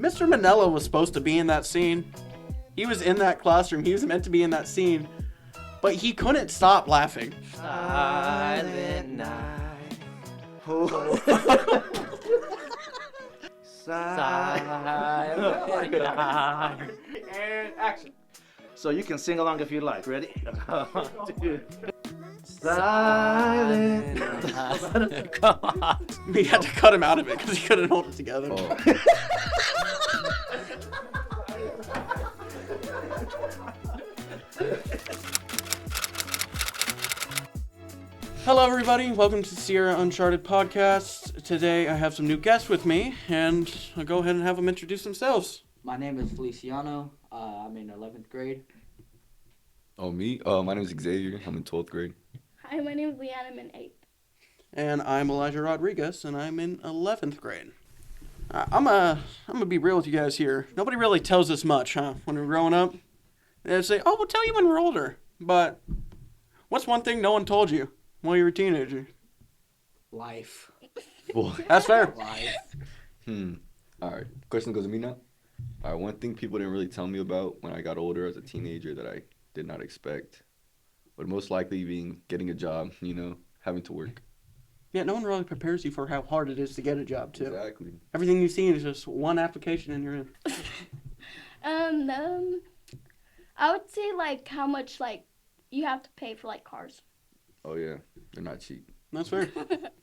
Mr. Manella was supposed to be in that scene. He was in that classroom. He was meant to be in that scene. But he couldn't stop laughing. Silent night. Silent night. And action. So you can sing along if you like. Ready? Silent. Come on. We had to cut him out of it because he couldn't hold it together. Oh. Hello, everybody. Welcome to Sierra Uncharted podcast. Today, I have some new guests with me, and I'll go ahead and have them introduce themselves. My name is Feliciano. I'm in 11th grade. Oh, me? My name is Xavier. I'm in 12th grade. Hi, my name is Leanne. I'm in 8th. And I'm Elijah Rodriguez, and I'm in 11th grade. I'm gonna be real with you guys here. Nobody really tells us much, huh? When we're growing up, they say, "Oh, we'll tell you when we're older." But what's one thing no one told you while you were a teenager? Life. That's fair. Life. All right. Question goes to me now. All right. One thing people didn't really tell me about when I got older as a teenager that I did not expect would most likely being getting a job, having to work. Yeah, no one really prepares you for how hard it is to get a job, too. Exactly. Everything you see is just one application and you're in. I would say, how much, you have to pay for, cars. Oh, yeah. They're not cheap. That's fair.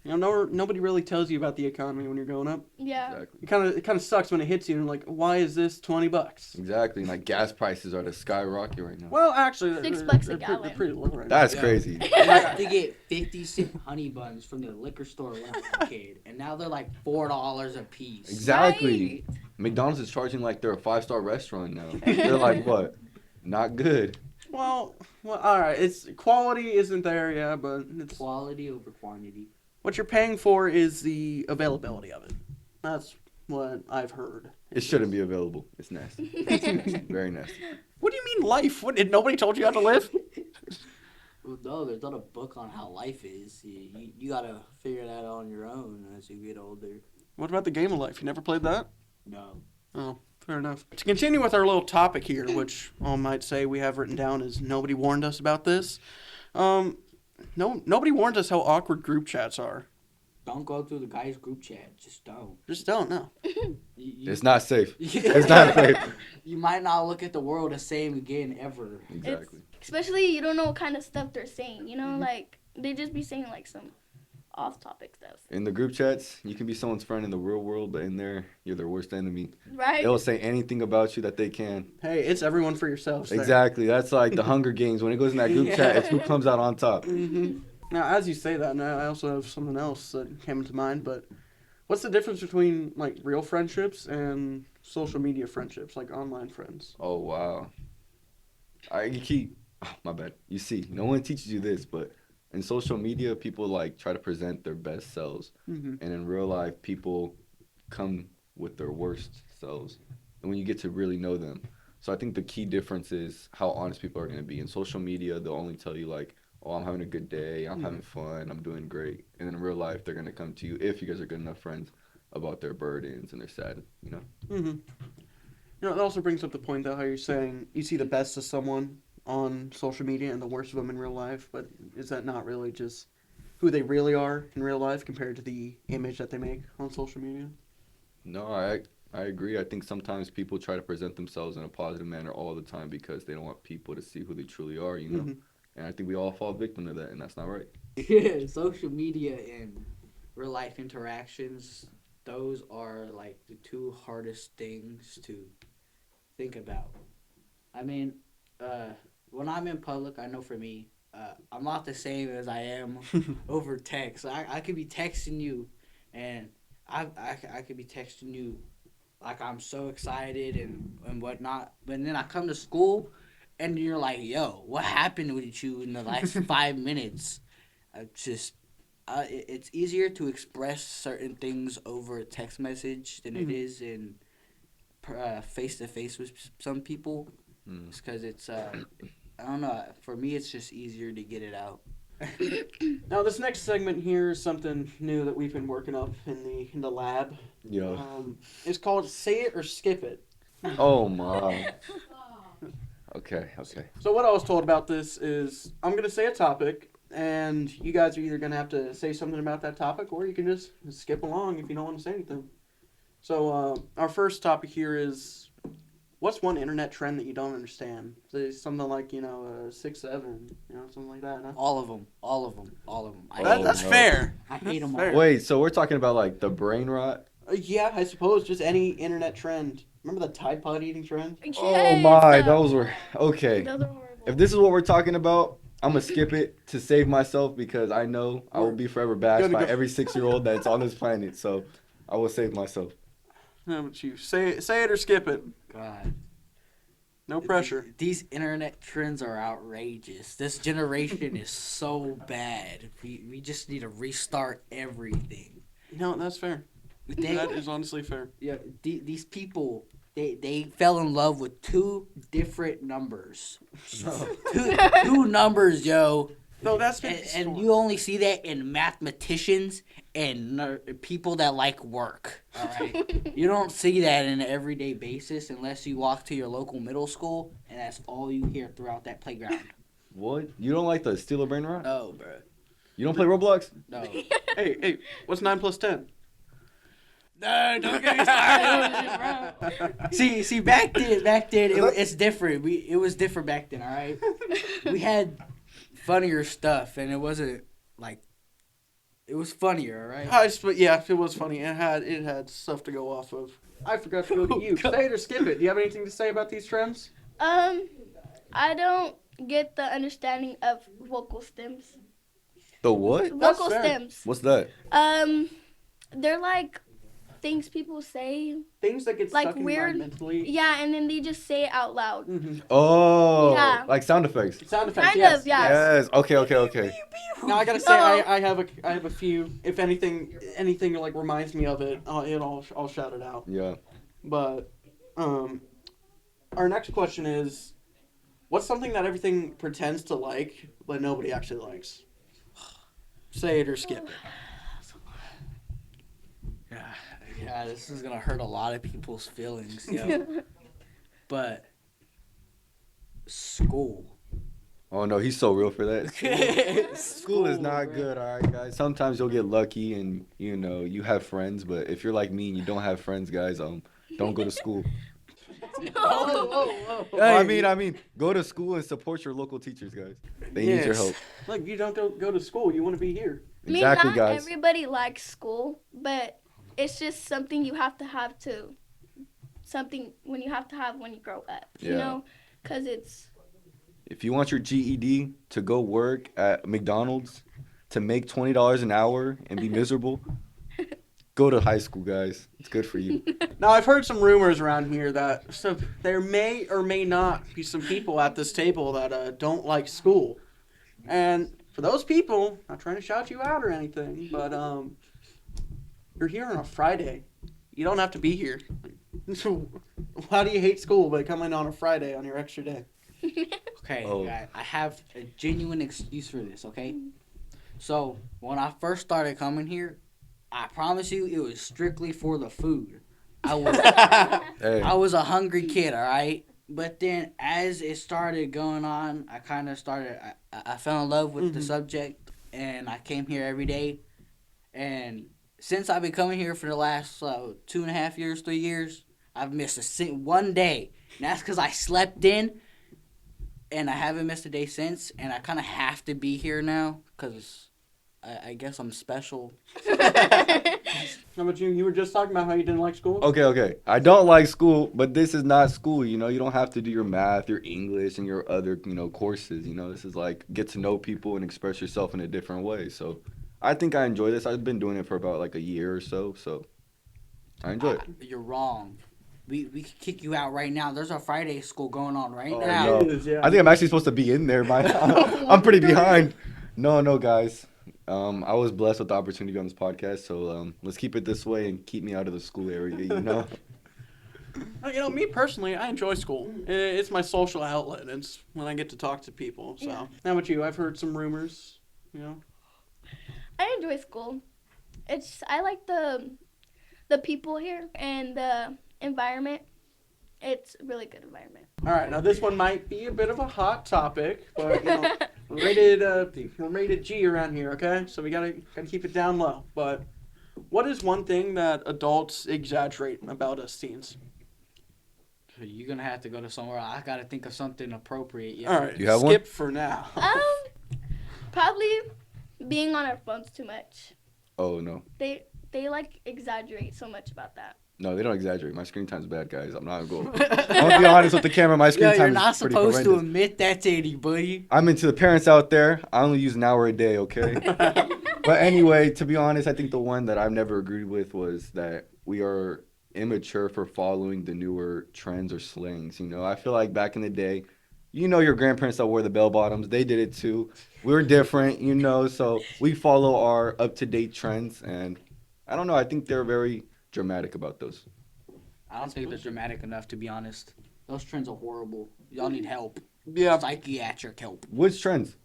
Nobody really tells you about the economy when you're growing up. Yeah. Exactly. It kind of sucks when it hits you and you're like, why is this $20? Exactly. And, gas prices are to skyrocket right now. Well, actually, $6 a they're gallon. pretty low right That's Yeah. crazy. I used to get 50-cent honey buns from the liquor store when I was a kid, and now they're $4 a piece. Exactly. Right. McDonald's is charging they're a 5-star restaurant now. They're like, what? Not good. now. Well, all right. It's quality isn't there, yeah, but it's Quality over quantity. what you're paying for is the availability of it. That's what I've heard. It shouldn't be available. It's nasty. Very nasty. What do you mean life? What, did nobody told you how to live? Well, no, there's not a book on how life is. You gotta figure that out on your own as you get older. What about the game of life? You never played that? No. Oh, fair enough. To continue with our little topic here, which all might say we have written down is nobody warned us about this. Nobody warned us how awkward group chats are. Don't go through the guys' group chat. Just don't. Just don't know. It's not safe. It's not safe. You might not look at the world the same again ever. Exactly. Especially you don't know what kind of stuff they're saying, they just be saying, some off-topic stuff. In the group chats, you can be someone's friend in the real world, but in there, you're their worst enemy. Right? They'll say anything about you that they can. Hey, it's everyone for yourselves. there. Exactly. That's like the Hunger Games. When it goes in that group chat, it's who comes out on top. Mm-hmm. Now, as you say that, now I also have something else that came to mind, but what's the difference between, real friendships and social media friendships, online friends? Oh, wow. My bad. You see, no one teaches you this, but in social media, people, try to present their best selves. Mm-hmm. And in real life, people come with their worst selves. And when you get to really know them. So I think the key difference is how honest people are going to be. In social media, they'll only tell you, oh, I'm having a good day, I'm having fun, I'm doing great. And in real life, they're going to come to you, if you guys are good enough friends, about their burdens and their sad, Mm-hmm. That also brings up the point, though, how you're saying you see the best of someone on social media and the worst of them in real life, but is that not really just who they really are in real life compared to the image that they make on social media? No, I agree. I think sometimes people try to present themselves in a positive manner all the time because they don't want people to see who they truly are, Mm-hmm. And I think we all fall victim to that, and that's not right. Yeah, social media and real life interactions, those are the two hardest things to think about. I mean, when I'm in public, I know for me, I'm not the same as I am over text. I could be texting you, and I could be texting you I'm so excited and whatnot. But then I come to school, and you're like, yo, what happened with you in the last 5 minutes? It's easier to express certain things over a text message than it is in face-to-face with some people. It's because it's, I don't know, for me it's just easier to get it out. Now, this next segment here is something new that we've been working up in the lab. Yeah. It's called Say It or Skip It. Oh my. Okay. So what I was told about this is I'm going to say a topic, and you guys are either going to have to say something about that topic, or you can just skip along if you don't want to say anything. So our first topic here is, what's one internet trend that you don't understand? Say something like, 6'7", something like that. Huh? All of them. That's no. fair. I hate them all. Fair. Wait, so we're talking about like the brain rot? Yeah, I suppose just any internet trend. Remember the Tide Pod eating trend? Oh my, those were okay. Those are horrible. If this is what we're talking about, I'm gonna skip it to save myself because I know I will be forever bashed by every 6-year-old that's on this planet. So I will save myself. How about you? Say it or skip it. God. No pressure. These internet trends are outrageous. This generation is so bad. We just need to restart everything. No, that's fair. That is honestly fair. Yeah, these people, they fell in love with two different numbers. two numbers, yo. No, that's And you only see that in mathematicians and people that like work. All right, you don't see that on an everyday basis unless you walk to your local middle school, and that's all you hear throughout that playground. What? You don't like the Steal a Brain Rot? No, bro. You don't play Roblox? No. Hey, what's 9 plus 10? No, don't get me started, bro. See, back then, it's different. It was different back then. All right, we had funnier stuff, and it wasn't like it was funnier. All right. Yeah, it was funny. It had stuff to go off of. I forgot to go to you. Say it or skip it. Do you have anything to say about these trends? I don't get the understanding of vocal stems. The what? Vocal fair. stems. What's that? They're like things people say. Things that get Like stuck in weird- your mind mentally. Yeah, and then they just say it out loud. Oh, Yeah. like sound effects. Sound effects. Kind yes. of, yeah. Yes. Okay. Now I gotta say, No. I have a few. If anything like reminds me of it, I'll shout it out. Yeah. But our next question is, what's something that everything pretends to like but nobody actually likes? Say it or skip it. Yeah, this is gonna hurt a lot of people's feelings, yo. But school. Oh no, he's so real for that. School is not bro. good, all right, guys. Sometimes you'll get lucky and you have friends, but if you're like me and you don't have friends, guys, don't go to school. Whoa. I mean, go to school and support your local teachers, guys. They need your help. Look, you don't go to school. You want to be here. Exactly, not guys. everybody likes school, but it's just something you have to have something when you have to have when you grow up. You Yeah. know, because it's. If you want your GED to go work at McDonald's to make $20 an hour and be miserable, go to high school, guys. It's good for you. Now, I've heard some rumors around here that there may or may not be some people at this table that don't like school. And for those people, not trying to shout you out or anything, but you're here on a Friday. You don't have to be here. So why do you hate school by coming on a Friday on your extra day? Okay, Oh. I have a genuine excuse for this, okay? So, when I first started coming here, I promise you it was strictly for the food. I Hey. was a hungry kid, all right? But then as it started going on, I kind of I fell in love with the subject, and I came here every day. And since I've been coming here for the last 2.5 years, 3 years, I've missed one day. And that's because I slept in, and I haven't missed a day since. And I kind of have to be here now because I guess I'm special. How about you? You were just talking about how you didn't like school? Okay. I don't like school, but this is not school. You don't have to do your math, your English, and your other, courses. This is like get to know people and express yourself in a different way. So I think I enjoy this. I've been doing it for about like a year or so. So I enjoy it. You're wrong. We could kick you out right now. There's a Friday school going on right Oh, now. no. It is, yeah. I think I'm actually supposed to be in there. I'm pretty behind. No, guys. I was blessed with the opportunity to be on this podcast, so let's keep it this way and keep me out of the school area, Me personally, I enjoy school. It's my social outlet. It's when I get to talk to people. So, Yeah. how about you? I've heard some rumors. You know. I enjoy school. I like the people here and the environment. It's a really good environment. All right, now this one might be a bit of a hot topic, but we're rated G around here, okay? So we gotta keep it down low. But what is one thing that adults exaggerate about us teens? You're gonna have to go to somewhere. I gotta think of something appropriate. Yeah. All right, You have skip for now. Probably being on our phones too much. Oh no. They like exaggerate so much about that. No, they don't exaggerate. My screen time's bad, guys. I'm not going. I'm gonna be honest with the camera. My screen Yo, time you're not is pretty supposed to horrendous. admit that to anybody. I'm into the parents out there. I only use an hour a day, okay? But anyway, to be honest, I think the one that I've never agreed with was that we are immature for following the newer trends or slangs. You know, I feel like back in the day, you know, your grandparents that wore the bell bottoms, they did it too. We're different, you know, so we follow our up to date trends, and I don't know. I think they're very dramatic about those. I don't think they're dramatic enough, to be honest. Those trends are horrible. Y'all need help. Yeah, Psychiatric help. Which trends?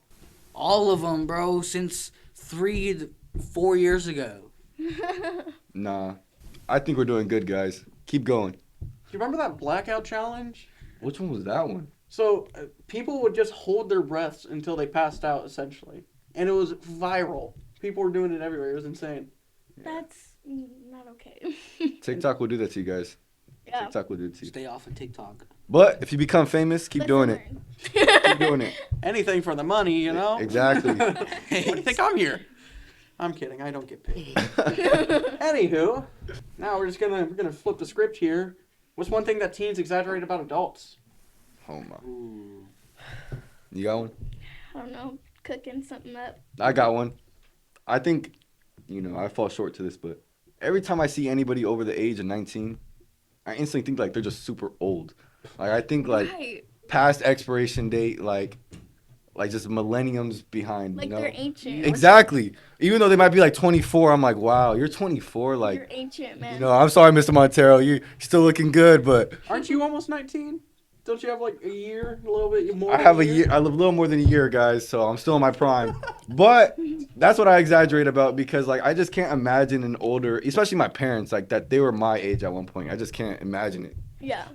All of them, bro, since 3 to 4 years ago. Nah, I think we're doing good, guys. Keep going. do you remember that blackout challenge? Which one was that one? So people would just hold their breaths until they passed out, essentially, and it was viral. People were doing it everywhere. It was insane. That's not okay. TikTok will do that to you guys. Yeah. TikTok will do it to you. Stay off of TikTok. But if you become famous, keep doing it. Keep doing it. Anything for the money, you know. Exactly. What do you think I'm here? I'm kidding. I don't get paid. Anywho, now we're gonna flip the script here. What's one thing that teens exaggerate about adults? Oh my. Ooh. You got one? I don't know, cooking something up. I got one. I think, you know, I fall short to this, but every time I see anybody over the age of 19, I instantly think like they're just super old. Like I think like Right. past expiration date, like just millenniums behind. Like you know? they're ancient. Exactly. Even though they might be like 24, I'm like, wow, you're 24. Like, You're ancient, man. you know, I'm sorry, Mr. Montero, you're still looking good, but Aren't you almost 19? Don't you have like a year, a little bit more? I have a year. I live a little more than a year, guys, so I'm still in my prime. But that's what I exaggerate about because, like, I just can't imagine an older, especially my parents, like that they were my age at one point. I just can't imagine it. Yeah.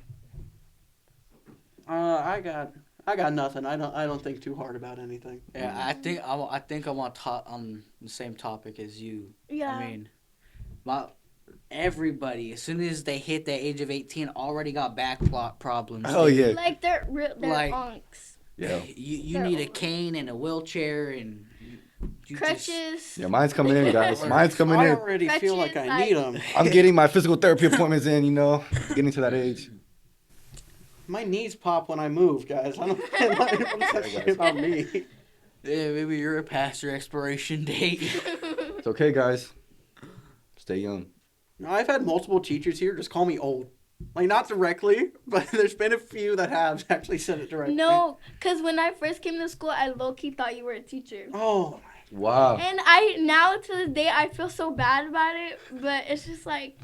I got nothing. I don't think too hard about anything. Yeah, I think I'm on the same topic as you. Yeah. I mean, everybody, as soon as they hit the age of 18, already got back problems. Oh yeah, Like they're Like- unks. yeah, You They're need a old. cane and a wheelchair and you just- Crutches. yeah. Mine's coming in, guys. Mine's coming I in. already feel like I Crutches, need them. I'm getting my physical therapy appointments in. You know, getting to that age. My knees pop when I move, guys. I don't. It's about me. Yeah, maybe you're past your expiration date. It's okay, guys. Stay young. No, I've had multiple teachers here just call me old. Like, not directly, but there's been a few that have actually said it directly. No, because when I first came to school, I low-key thought you were a teacher. Oh, Wow. And I, now to this day, I feel so bad about it, but it's just like,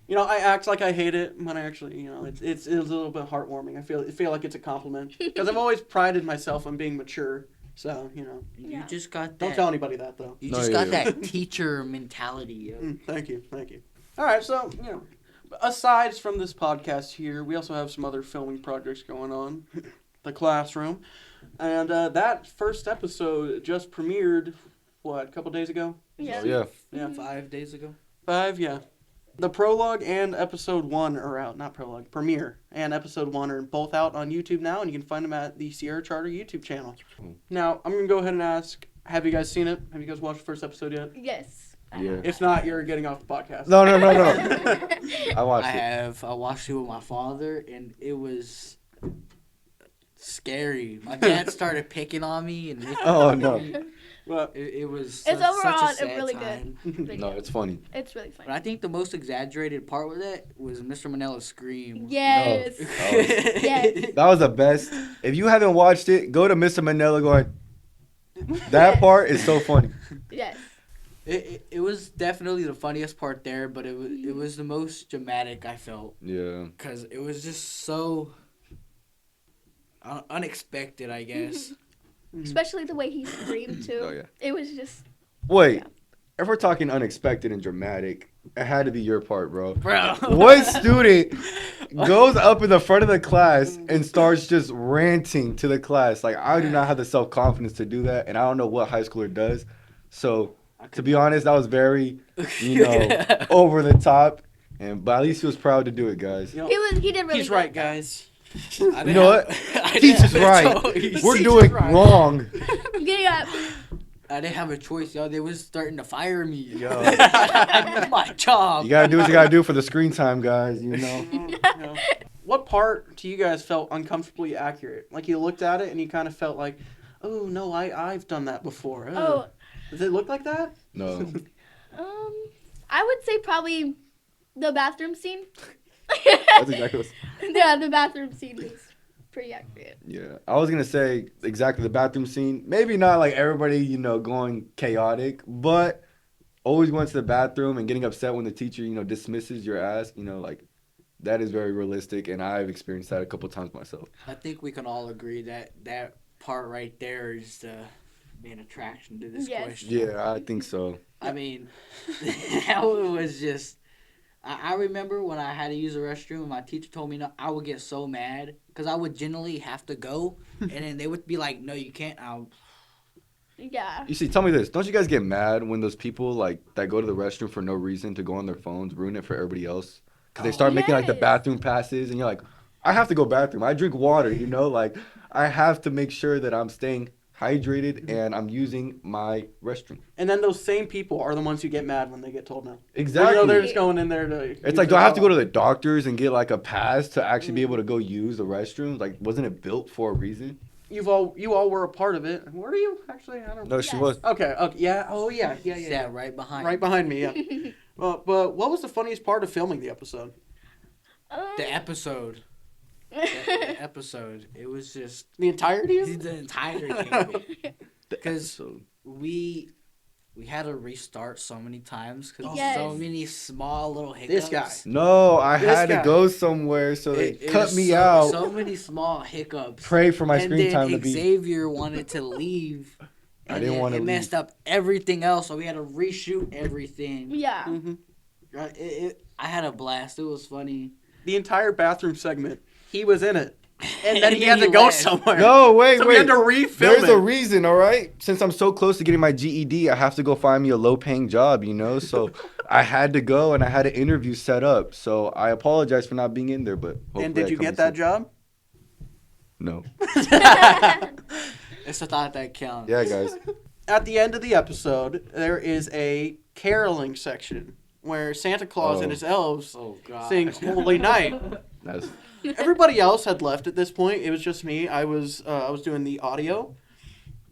you know, I act like I hate it when I actually, you know, it's a little bit heartwarming. I feel like it's a compliment because I've always prided myself on being mature. So, you know, You Yeah. just got don't that. tell anybody that though. You No, just yeah, got yeah. that teacher mentality. Yo. Thank you. All right, so you know, aside from this podcast here, we also have some other filming projects going on. The Classroom, and that first episode just premiered. What, a couple days ago? yeah. Oh, yeah. Yeah, 5 days ago. 5. Yeah. The prologue and episode 1 are out. Not prologue, premiere and episode 1 are both out on YouTube now, and you can find them at the Sierra Charter YouTube channel. Now, I'm gonna go ahead and ask: have you guys seen it? Have you guys watched the first episode yet? Yes. Yeah. If not, you're getting off the podcast. No. I watched I it. have. I watched it with my father, and it was scary. My dad started picking on me, and Oh no. Well, it was. It's such a overall sad a really time. good video. No, it's funny. It's really But funny. I think the most exaggerated part with it was Mr. Manella's scream. Yes. Yes. That was the best. If you haven't watched it, go to Mr. Manila going. That part is so funny. Yes. It was definitely the funniest part there, but it was the most dramatic I felt Yeah. because it was just so unexpected, I guess. Especially the way he screamed too. Oh, yeah. It was just Wait, Yeah. if we're talking unexpected and dramatic, it had to be your part, bro. Bro. What student goes up in the front of the class and starts just ranting to the class? Like, I do not have the self confidence to do that, and I don't know what high schooler does. So, to be honest, that was very, over the top. But at least he was proud to do it, guys. You know, he did really he's good. right, guys. You know what? Teacher's right. We're doing wrong. Yeah. I didn't have a choice, yo. They was starting to fire me. Yo. That's my job. You gotta do what you gotta do for the screen time, guys. You know. You know. What part to you guys felt uncomfortably accurate? Like you looked at it and you kind of felt like, oh no, I've done that before. Oh, Does it look like that? No. I would say probably the bathroom scene. That's exactly what. Yeah, the bathroom scene is pretty accurate. Yeah, I was gonna say exactly the bathroom scene. Maybe not like everybody, going chaotic, but always going to the bathroom and getting upset when the teacher, dismisses your ass. Like that is very realistic, and I've experienced that a couple times myself. I think we can all agree that that part right there is the main attraction to this Yes. question. Yeah, I think so. I mean, that was just. I remember when I had to use the restroom and my teacher told me no, I would get so mad because I would generally have to go, and then they would be like, "No, you can't." Yeah. You see, tell me this: don't you guys get mad when those people like that go to the restroom for no reason to go on their phones, ruin it for everybody else? Because they start making like the Yes. bathroom passes, and you're like, I have to go bathroom. I drink water, like I have to make sure that I'm staying hydrated and I'm using my restroom. And then those same people are the ones who get mad when they get told no. Exactly. They're just going in there to. It's like, do I have to go to the doctors and get like a pass to actually be able to go use the restroom? Like, wasn't it built for a reason? You all were a part of it. Were you actually? I don't know. No, she Yes. was. Okay. Yeah. Oh yeah. Sat right behind. Right behind me. Yeah. But what was the funniest part of filming the episode? The episode. The episode. It was just The entirety of it? the entire thing. Because So, we had to restart so many times because Yes. so many small little hiccups. This guy. no, I This had guy. to go somewhere, so they It cut was me so, out. So many small hiccups. Pray for my and screen then time to be. Xavier wanted to leave. I and didn't then wanna It messed up everything else, so we had to reshoot everything. Yeah. Mm-hmm. I had a blast. It was funny. The entire bathroom segment, he was in it, and then And he then had to he go left. somewhere. No, wait, so wait. we had to refilm There's it. a reason, all right? Since I'm so close to getting my GED, I have to go find me a low-paying job, So I had to go, and I had an interview set up. So I apologize for not being in there, but hopefully And did I you come get that soon. job? No. It's the thought that counts. Yeah, guys. At the end of the episode, there is a caroling section where Santa Claus and Oh. his elves Oh God. sing "Holy Night." That's Everybody else had left at this point. It was just me. I was doing the audio,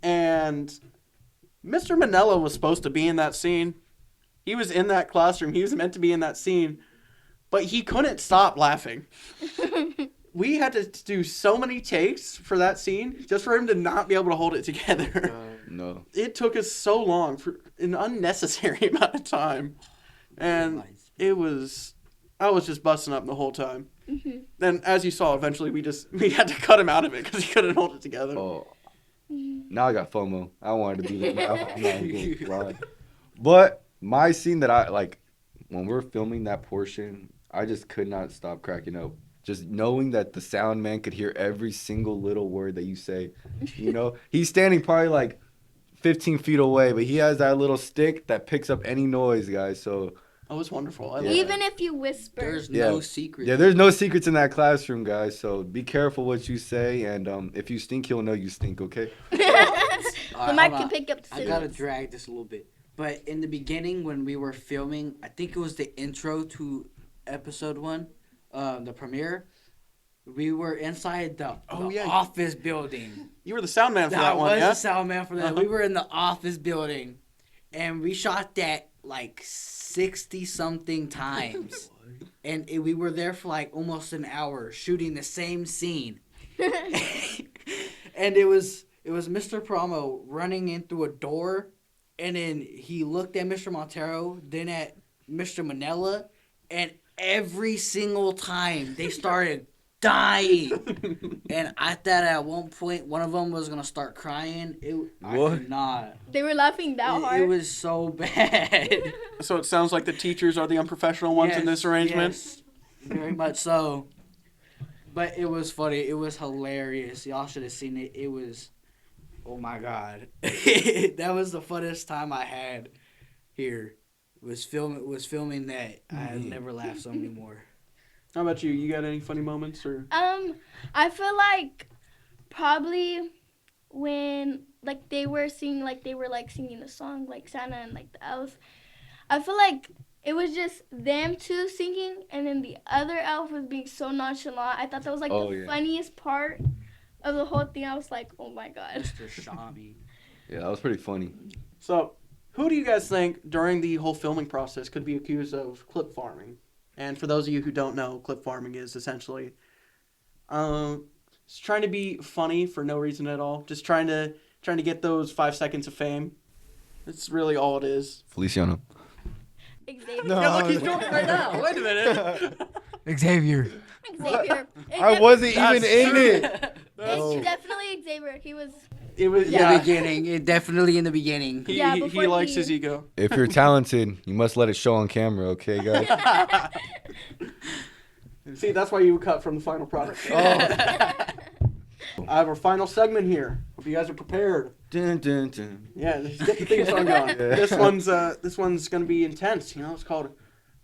and Mr. Manella was supposed to be in that scene. He was in that classroom. He was meant to be in that scene, but he couldn't stop laughing. We had to do so many takes for that scene just for him to not be able to hold it together. no. It took us so long for an unnecessary amount of time, and it was. I was just busting up the whole time. Mm-hmm. Then, as you saw, eventually we had to cut him out of it because he couldn't hold it together. Oh. Now I got FOMO. I wanted to do that. Now I'm not even lying. But my scene that I like, when we're filming that portion, I just could not stop cracking up. Just knowing that the sound man could hear every single little word that you say. He's standing probably like 15 feet away, but he has that little stick that picks up any noise, guys. So It was wonderful. I Yeah. loved Even if you whisper. There's Yeah. no secret. yeah, there's no secrets in that classroom, guys. So be careful what you say, and if you stink, he'll know you stink. Okay? The Alright, mic hold can on. pick up the I gotta signals. drag this a little bit. But in the beginning, when we were filming, I think it was the intro to episode 1, the premiere. We were inside the office building. You were the sound man for that I one, was yeah? the sound man for that. Uh-huh. We were in the office building, and we shot that like 60 something times, and we were there for like almost an hour shooting the same scene. And it was Mr. Promo running in through a door, and then he looked at Mr. Montero, then at Mr. Manella, and every single time they started dying. And I thought at one point one of them was gonna start crying. I What? could not. They were laughing that hard. It was so bad. So it sounds like the teachers are the unprofessional ones in this arrangement. Yes, very much so. But it was funny. It was hilarious. Y'all should have seen it. It was, oh my god, that was the funnest time I had here. Was filming that. I have never laughed so many more. How about you? You got any funny moments or? I feel like probably when like they were singing the song like Santa and like the elves. I feel like it was just them two singing, and then the other elf was being so nonchalant. I thought that was like the funniest part of the whole thing. I was like, oh my god. Mr. Shami. Yeah, that was pretty funny. So, who do you guys think during the whole filming process could be accused of clip farming? And for those of you who don't know, clip farming is essentially just trying to be funny for no reason at all. Just trying to get those 5 seconds of fame. That's really all it is. Feliciano. Xavier. No. Yeah, look, he's doing it right now. Wait a minute. Xavier. Xavier. I wasn't even in it. It's definitely Xavier. He was. It was In the beginning. Definitely in the beginning. He, Yeah, he before likes he- his ego. If you're talented, you must let it show on camera, okay, guys? See, that's why you cut from the final product. I have our final segment here. Hope you guys are prepared. Dun, dun, dun. Yeah, let's get the theme song going. Yeah. This one's gonna be intense. You know, it's called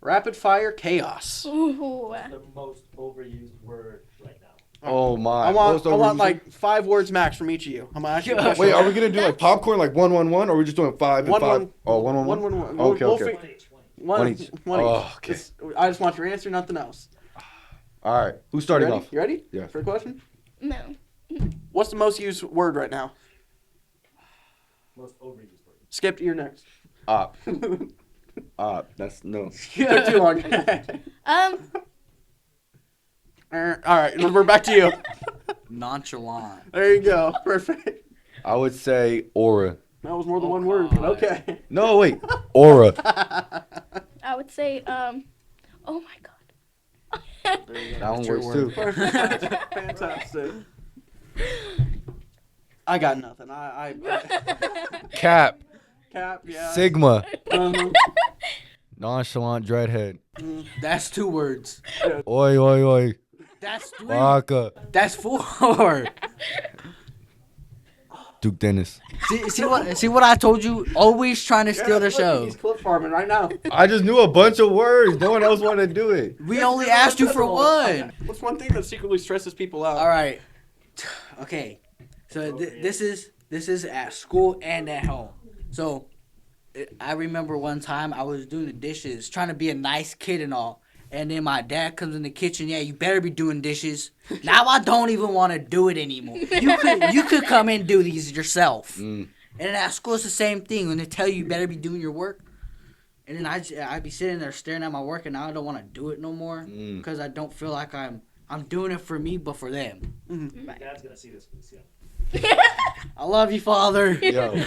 Rapid Fire Chaos. Ooh. The most overused word right now. Oh my! I want Most overused- like 5 words max from each of you. I'm gonna ask you a question. Wait, are we gonna do like popcorn, like 1-1-1, or are we just doing 5 and One, 5? one. Oh, 1-1-1. 1-1-1. Okay, We'll okay. fi- 20. One each. each. Oh, okay. I just want your answer, nothing else. All right, who's starting You ready? off? You ready? Yeah. For a question? No. What's the most used word right now? Most overused word. Skip, you're next. Op. That's no. Took too long. All right, we're back to you. Nonchalant. There you go. Perfect. I would say aura. That was more than Oh, one word, but God. okay. No, wait, aura. I would say, oh my god. That one your works word. too. Perfect. Fantastic. I got nothing. I Cap. Cap, yeah. Sigma. Uh-huh. Nonchalant dreadhead. That's 2 words. Oi, oi, oi. That's 3. Baka. That's 4. Duke Dennis. See what I told you? Always trying to steal the Look, show. He's clip farming right now. I just knew a bunch of words. No one else wanted to do it. We only asked you for one. What's one thing that secretly stresses people out? All right. Okay. So this is at school and at home. So I remember one time I was doing the dishes, trying to be a nice kid and all. And then my dad comes in the kitchen. Yeah, you better be doing dishes. Now I don't even want to do it anymore. You could come and do these yourself. Mm. And then at school it's the same thing. When they tell you better be doing your work. And then I'd be sitting there staring at my work, and now I don't want to do it no more because I don't feel like I'm doing it for me, but for them. Dad's gonna see this. I love you, Father. Yo,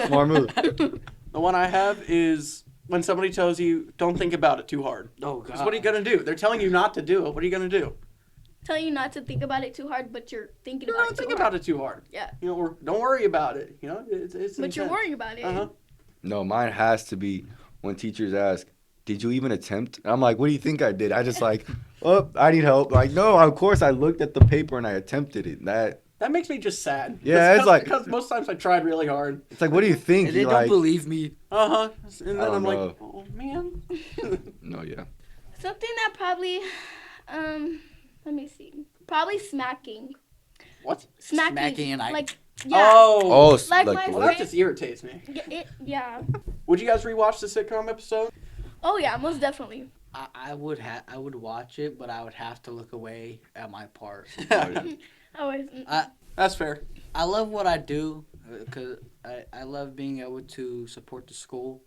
smart move. The one I have is when somebody tells you, don't think about it too hard. Oh, Because God. what are you going to do? They're telling you not to do it. What are you going to do? Tell you not to think about it too hard, but you're thinking You about don't it think too about hard. it too hard. Yeah. You know, or don't worry about it. You know, it's But you're intense. worrying about it. Uh-huh. No, mine has to be when teachers ask, did you even attempt? And I'm like, what do you think I did? I just like, oh, I need help. Like, no, of course I looked at the paper and I attempted it. That makes me just sad. Yeah, it's like- because most times I tried really hard. It's like, what do you think? And they You don't like, believe me. And then I don't I'm like, know. oh man. no, yeah. Something that probably, let me see. Probably smacking. What? Smacking and like, yeah. Oh. Like my Well, friend- that just irritates me. Yeah. Would you guys rewatch the sitcom episode? Oh yeah, most definitely. I would watch it, but I would have to look away at my part. Always. That's fair. I love what I do because I love being able to support the school,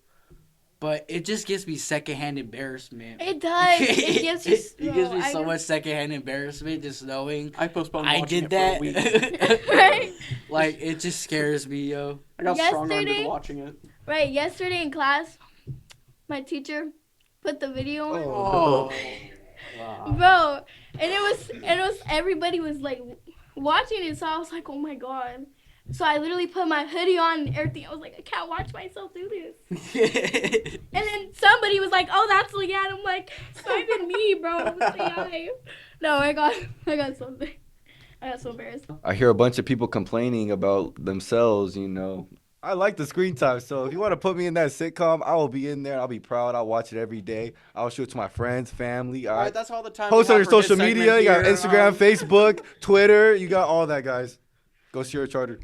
but it just gives me secondhand embarrassment. It does. It gives you. It gives me so much secondhand embarrassment just knowing I postponed I watching did it for a week. that. Right. Like it just scares me, yo. I got strong-armed Yesterday- into watching it. Right. Yesterday in class, my teacher put the video on. Oh. Wow. bro. And it was everybody was like watching it, so I was like, oh my god. So I literally put my hoodie on and everything. I was like, I can't watch myself do this. And then somebody was like, oh, that's Leanne. I'm like, it's not even me, bro. It's AI. No, I got so embarrassed. I hear a bunch of people complaining about themselves, I like the screen time, so if you want to put me in that sitcom, I will be in there. I'll be proud. I'll watch it every day. I'll show it to my friends, family. All All right, right. that's all the time. Post we on have your for this social segment media. You got here. Instagram, Facebook, Twitter. You got all that, guys. Go see your charter.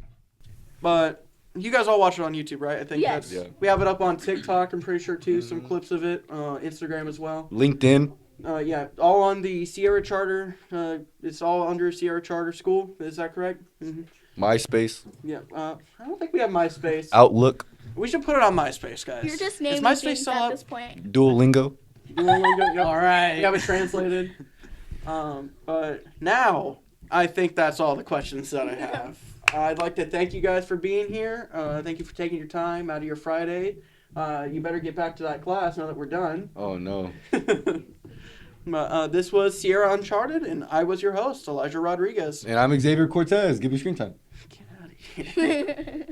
But you guys all watch it on YouTube, right? I think Yes. that's. Yeah. We have it up on TikTok. I'm pretty sure too. Some clips of it. Instagram as well. LinkedIn. Yeah, all on the Sierra Charter. It's all under Sierra Charter School. Is that correct? Mm-hmm. MySpace. Yeah. I don't think we have MySpace. Outlook. We should put it on MySpace, guys. You're just Is naming MySpace things still at up? this point. Duolingo. All right. We have it translated. But now I think that's all the questions that I have. I'd like to thank you guys for being here. Thank you for taking your time out of your Friday. You better get back to that class now that we're done. Oh, no. This was Sierra Uncharted, and I was your host, Elijah Rodriguez. And I'm Xavier Cortez. Give me screen time. Get out of here.